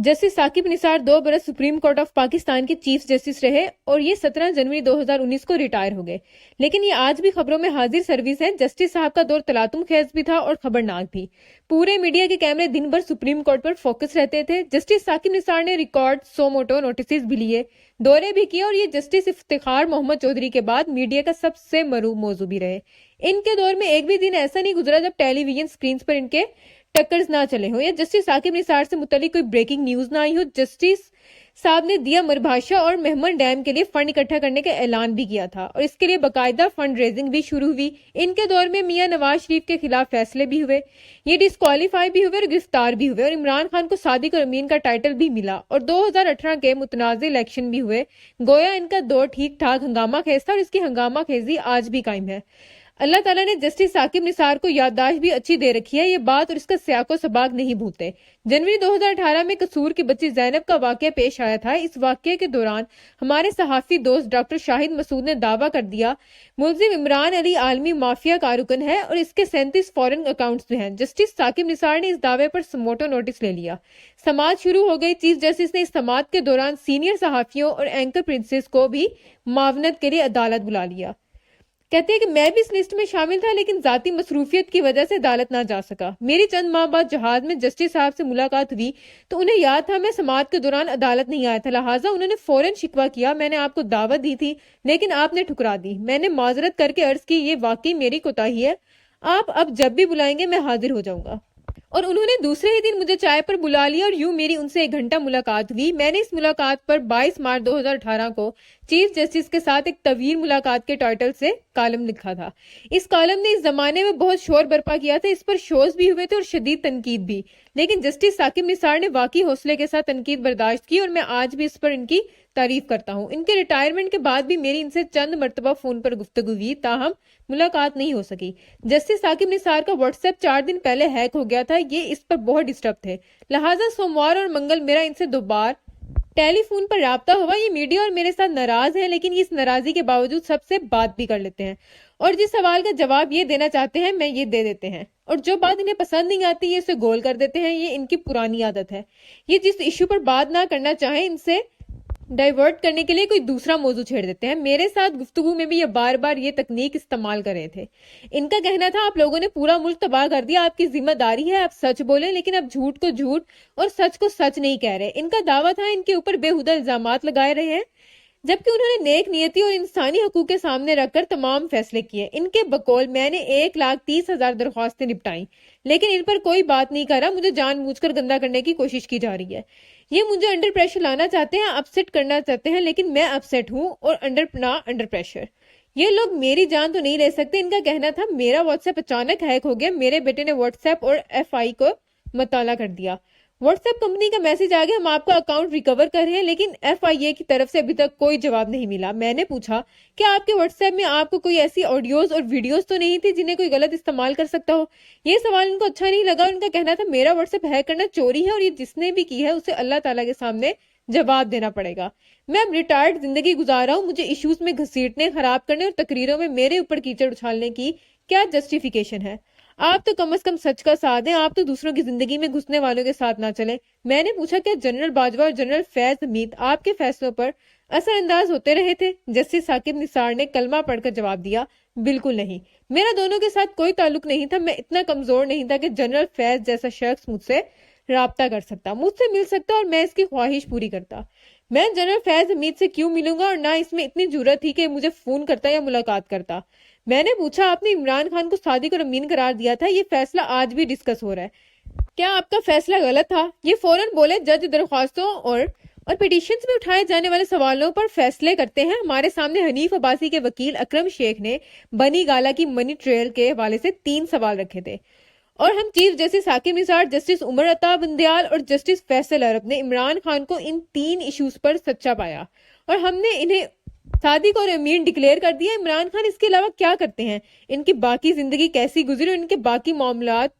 Justice Saqib Nisar 2 बरस supreme court of Pakistan के chief justice रहे और ये 17 जनवरी 2019 को रिटायर हो गए, लेकिन ये आज भी खबरों में हाजिर सर्विस है। जस्टिस साहब का दौर तलातुम खेज भी था और खबरनाक भी। पूरे मीडिया के कैमरे दिन भर सुप्रीम कोर्ट पर फोकस रहते थे। जस्टिस साकिब निसार ने रिकॉर्ड सो मोटो नोटिस भी लिए, दौरे भी किए और ये जस्टिस इफ्तिखार मोहम्मद चौधरी के बाद मीडिया का सबसे मरूब मौजू भी रहे। इनके दौर में एक भी दिन ऐसा नहीं गुजरा जब टेलीविजन स्क्रीन पर इनके टक्कर्स ना चले हो या जस्टिस साकिब निसार से मुतालिक कोई ब्रेकिंग न्यूज ना आई हो। जस्टिस साहब ने दिया मरभाषा और मेहमन डैम के लिए फंड इकट्ठा करने का ऐलान भी किया था और इसके लिए बाकायदा फंड रेजिंग भी शुरू हुई। इनके दौर में मियां नवाज शरीफ के खिलाफ फैसले भी हुए, ये डिस्क्वालीफाई भी हुए और गिरफ्तार भी हुए और इमरान खान को सादिक और अमीन का टाइटल भी मिला और 2018 के मुतनाज़ इलेक्शन भी हुए। गोया इनका दौर ठीक ठाक हंगामा खेज था और इसकी हंगामा खेजी आज भी कायम है। अल्लाह ताला ने जस्टिस साकिब निसार को याददाश्त भी अच्छी दे रखी है, ये बात और इसका सियाको सबाक नहीं भूलते। जनवरी 2018 में कसूर की बच्ची जैनब का वाकया पेश आया था। इस वाकये के दौरान हमारे सहाफी दोस्त डॉक्टर शाहिद मसूद ने दावा कर दिया मुलजिम इमरान अली आलमी माफिया का रुकन है और इसके 37 फॉरेन अकाउंट्स भी हैं। जस्टिस साकिब निसार ने इस दावे पर समोटो नोटिस ले लिया। समाज शुरू हो गई। चीफ जस्टिस ने इस समाज के दौरान सीनियर सहाफियों और एंकर प्रिंसेस को भी मावनत के लिए अदालत बुला लिया। कहते हैं कि मैं भी इस लिस्ट में शामिल था, लेकिन जाती मसरूफियत की वजह से अदालत ना जा सका। मेरी चंद माह बाद जहाज में जस्टिस साहब से मुलाकात हुई तो उन्हें याद था मैं समाअत के दौरान अदालत नहीं आया था, लिहाजा उन्होंने फौरन शिकवा किया। मैंने आपको दावत दी थी लेकिन आपने ठुकरा दी। मैंने माजरत करके अर्ज की ये वाकई मेरी कोताही है, आप अब जब भी बुलाएंगे मैं हाजिर हो जाऊंगा। और उन्होंने दूसरे ही दिन मुझे चाय पर बुला लिया और यूं मेरी उनसे 1 घंटा मुलाकात हुई। मैंने इस मुलाकात पर 22 मार्च 2018 को चीफ जस्टिस के साथ एक तवील मुलाकात के टाइटल से कॉलम लिखा था। इस कॉलम ने इस जमाने में बहुत शोर बर्पा किया था, इस पर शोज भी हुए थे और शदीद तनकीद भी, लेकिन जस्टिस साकिब निसार ने वाकई हौसले के साथ तनकीद बर्दाश्त की और मैं आज भी इस पर इनकी तारीफ करता हूँ। इनके रिटायरमेंट के बाद भी मेरी इनसे चंद मरतबा फोन पर गुफ्तगू हुई, ताहम मुलाकात नहीं हो सकी। जस्टिस साकिब निसार का व्हाट्सएप 4 दिन पहले हैक हो गया था, ये इस पर बहुत डिस्टर्ब थे, लिहाजा सोमवार और मंगल मेरा इनसे 2 बार टेलीफोन पर राब्ता हुआ। ये मीडिया और मेरे साथ नाराज हैं, लेकिन इस नाराजगी के बावजूद सबसे बात भी कर लेते हैं और जिस सवाल का जवाब ये देना चाहते हैं मैं ये दे देते हैं और जो बात इन्हें पसंद नहीं आती ये इसे गोल कर देते हैं। ये इनकी पुरानी आदत है। ये जिस इश्यू पर बात ना करना चाहे इनसे डाइवर्ट करने के लिए कोई दूसरा मौजू छेड़ देते हैं। मेरे साथ गुफ्तगू में भी ये बार बार ये तकनीक इस्तेमाल कर रहे थे। इनका कहना था आप लोगों ने पूरा मुल्क तबाह कर दिया, आपकी जिम्मेदारी है आप सच बोलें, लेकिन अब झूठ को झूठ और सच को सच नहीं कह रहे। इनका दावा था इनके ऊपर बेहुदा इल्जामात लगाए रहे हैं, जबकि उन्होंने नेक नियति और इंसानी हकूक के सामने रखकर तमाम फैसले किए। इनके बकौल मैंने 1,30,000 दरख्वास्तें निपटाई, लेकिन इन पर कोई बात नहीं कर रहा। मुझे जानबूझकर गंदा करने की कोशिश की जा रही है। ये मुझे अंडर प्रेशर लाना चाहते हैं, अपसेट करना चाहते हैं, लेकिन मैं अपसेट हूँ और अंडर प्रेशर। ये लोग मेरी जान तो नहीं ले सकते। इनका कहना था मेरा व्हाट्सएप अचानक हैक हो गया, मेरे बेटे ने व्हाट्सएप और FI को मुताला कर दिया। व्हाट्सएप कंपनी का मैसेज आ गया हम आपका अकाउंट रिकवर कर रहे हैं, लेकिन FIA की तरफ से अभी तक कोई जवाब नहीं मिला। मैंने पूछा क्या आपके व्हाट्सएप में आपको कोई ऐसी ऑडियोज और वीडियोस तो नहीं थी जिन्हें कोई गलत इस्तेमाल कर सकता हो। ये सवाल इनको अच्छा नहीं लगा। उनका कहना था मेरा व्हाट्सएप हैक करना चोरी है और ये जिसने भी की है उसे अल्लाह ताला के सामने जवाब देना पड़ेगा। मैं अब रिटायर्ड जिंदगी गुजार रहा हूँ, मुझे इश्यूज में घसीटने, खराब करने और तकरीरों में मेरे ऊपर कीचड़ उछालने की क्या जस्टिफिकेशन है। आप तो कम से कम सच का साथ दें, आप तो दूसरों की जिंदगी में घुसने वालों के साथ ना चले। मैंने पूछा क्या जनरल बाजवा और जनरल फैज हमीद आपके फैसलों पर असरअंदाज होते रहे थे। जस्टिस साकिब निसार ने कलमा पढ़कर जवाब दिया बिल्कुल नहीं, मेरा दोनों के साथ कोई ताल्लुक नहीं था। मैं इतना कमजोर नहीं था कि जनरल फैज जैसा शख्स मुझसे राब्ता कर सकता, मुझसे मिल सकता और मैं इसकी ख्वाहिश पूरी करता। मैं जनरल फैज हमीद से क्यों मिलूंगा और ना इसमें इतनी जरूरत थी कि मुझे फोन करता या मुलाकात करता। मैंने पूछा आपने इमरान खान को सादिक और अमीन करार दिया था, ये फैसला आज भी डिस्कस हो रहा है, क्या आपका फैसला गलत था। ये फौरन बोले जज दरख्वास्तों और पिटीशंस में उठाए जाने वाले सवालों पर फैसले करते हैं। हमारे सामने हनीफ अब्बासी के वकील अकरम शेख ने बनी गाला की मनी ट्रेल के हवाले से 3 सवाल रखे थे और हम chief justice Saqib Nisar, justice Umar Ata Bandial और जस्टिस फैसल अरब ने इमरान खान को इन 3 इश्यूज पर सच्चा पाया और हमने इन्हें सादिक और अमीन डिक्लेयर कर दिया। इमरान खान इसके अलावा क्या करते हैं, इनकी बाकी जिंदगी कैसी गुजरी और इनके बाकी मामलात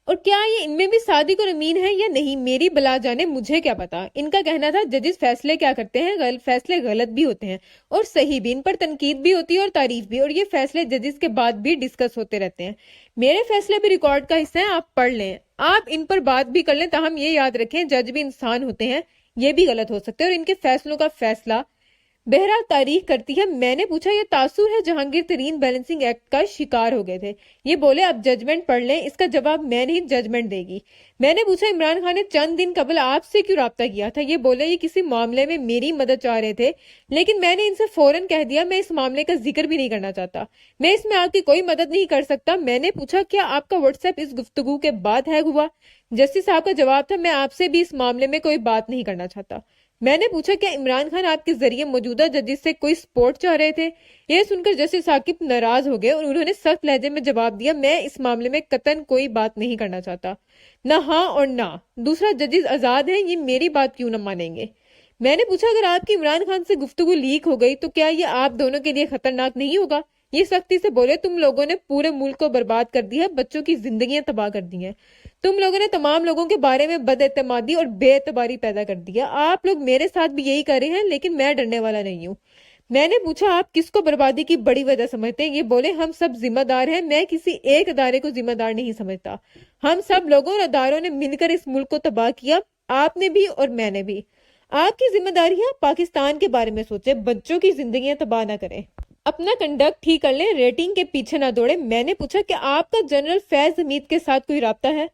اور کیا یہ ان میں بھی صادق اور امین ہے یا نہیں، میری بلا جانے، مجھے کیا پتا۔ ان کا کہنا تھا ججز فیصلے کیا کرتے ہیں، فیصلے غلط بھی ہوتے ہیں اور صحیح بھی، ان پر تنقید بھی ہوتی ہے اور تعریف بھی، اور یہ فیصلے ججز کے بعد بھی ڈسکس ہوتے رہتے ہیں۔ میرے فیصلے بھی ریکارڈ کا حصہ ہیں، آپ پڑھ لیں، آپ ان پر بات بھی کر لیں، تاہم یہ یاد رکھیں جج بھی انسان ہوتے ہیں، یہ بھی غلط ہو سکتے ہیں اور ان کے فیصلوں کا فیصلہ بہرحال تاریخ کرتی ہے۔ میں نے پوچھا یہ تاثر ہے جہانگیر ترین بیلنسنگ ایکٹ کا شکار ہو گئے تھے، یہ بولے اب ججمنٹ پڑھ لیں۔ اس کا جواب میں نہیں، ججمنٹ دے گی۔ میں نے پوچھا عمران خان نے چند دن قبل آپ سے کیوں رابطہ کیا تھا، یہ بولے یہ کسی معاملے میں میری مدد چاہ رہے تھے، لیکن میں نے ان سے فوراً کہہ دیا میں اس معاملے کا ذکر بھی نہیں کرنا چاہتا، میں اس میں آپ کی کوئی مدد نہیں کر سکتا۔ میں نے پوچھا کیا آپ کا واٹس ایپ اس گفتگو کے بعد ہیک ہوا، جسٹس صاحب کا جواب تھا میں آپ سے بھی اس معاملے میں کوئی بات نہیں کرنا چاہتا۔ میں نے پوچھا کیا عمران خان آپ کے ذریعے موجودہ ججز سے کوئی سپورٹ چاہ رہے تھے، یہ سن کر جسٹس ثاقب ناراض ہو گئے اور انہوں نے سخت لہجے میں جواب دیا میں اس معاملے میں قطعاً کوئی بات نہیں کرنا چاہتا، نہ ہاں اور نہ، دوسرا ججز آزاد ہیں، یہ میری بات کیوں نہ مانیں گے۔ میں نے پوچھا اگر آپ کی عمران خان سے گفتگو لیک ہو گئی تو کیا یہ آپ دونوں کے لیے خطرناک نہیں ہوگا، یہ سختی سے بولے تم لوگوں نے پورے ملک کو برباد کر دیا ہے، بچوں کی زندگیاں تباہ کر دی ہیں، تم لوگوں نے تمام لوگوں کے بارے میں بد اعتمادی اور بے اعتباری پیدا کر دیا، آپ لوگ میرے ساتھ بھی یہی کر رہے ہیں، لیکن میں ڈرنے والا نہیں ہوں۔ میں نے پوچھا آپ کس کو بربادی کی بڑی وجہ سمجھتے ہیں، یہ بولے ہم سب ذمہ دار ہیں، میں کسی ایک ادارے کو ذمہ دار نہیں سمجھتا، ہم سب لوگوں اور اداروں نے مل کر اس ملک کو تباہ کیا، آپ نے بھی اور میں نے بھی۔ آپ کی ذمہ داری ہے پاکستان کے بارے میں سوچیں، بچوں کی زندگیاں تباہ نہ کریں، اپنا کنڈکٹ ٹھیک کر لیں، ریٹنگ کے پیچھے نہ دوڑیں۔ میں نے پوچھا کہ آپ کا جنرل فیض حمید کے ساتھ کوئی رابطہ ہے،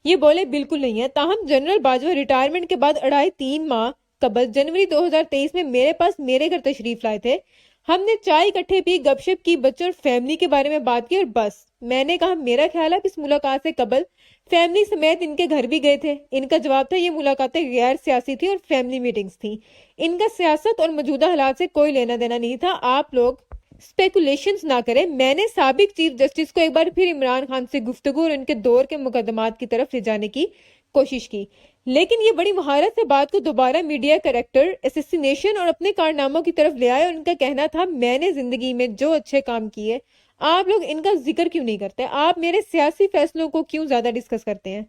یہ بولے بالکل نہیں ہے، تاہم جنرل باجوہ ریٹائرمنٹ کے بعد 2.5-3 ماہ قبل جنوری 2023 میں میرے پاس میرے گھر تشریف لائے تھے، ہم نے چائے اکٹھے پی، گپ شپ کی، بچوں اور فیملی کے بارے میں بات کی اور بس۔ میں نے کہا میرا خیال ہے اس ملاقات سے قبل فیملی سمیت ان کے گھر بھی گئے تھے، ان کا جواب تھا یہ ملاقاتیں غیر سیاسی تھی اور فیملی میٹنگز تھیں، ان کا سیاست اور موجودہ حالات سے کوئی لینا دینا نہیں تھا، آپ لوگ اسپیکولیشنز نہ کریں۔ میں نے سابق چیف جسٹس کو ایک بار پھر عمران خان سے گفتگو اور ان کے دور کے مقدمات کی طرف لے جانے کی کوشش کی، لیکن یہ بڑی مہارت سے بات کو دوبارہ میڈیا کریکٹر اسیسینیشن اور اپنے کارناموں کی طرف لے آئے، اور ان کا کہنا تھا میں نے زندگی میں جو اچھے کام کیے آپ لوگ ان کا ذکر کیوں نہیں کرتے، آپ میرے سیاسی فیصلوں کو کیوں زیادہ ڈسکس کرتے ہیں،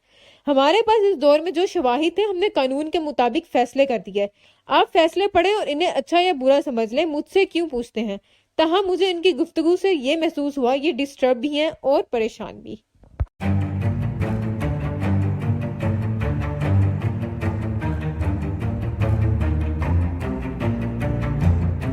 ہمارے پاس اس دور میں جو شواہد تھے ہم نے قانون کے مطابق فیصلے کر دیے، آپ فیصلے پڑھیں اور انہیں اچھا یا برا سمجھ لیں، مجھ سے کیوں پوچھتے ہیں۔ تاہم مجھے ان کی گفتگو سے یہ محسوس ہوا یہ ڈسٹرب بھی ہیں اور پریشان بھی۔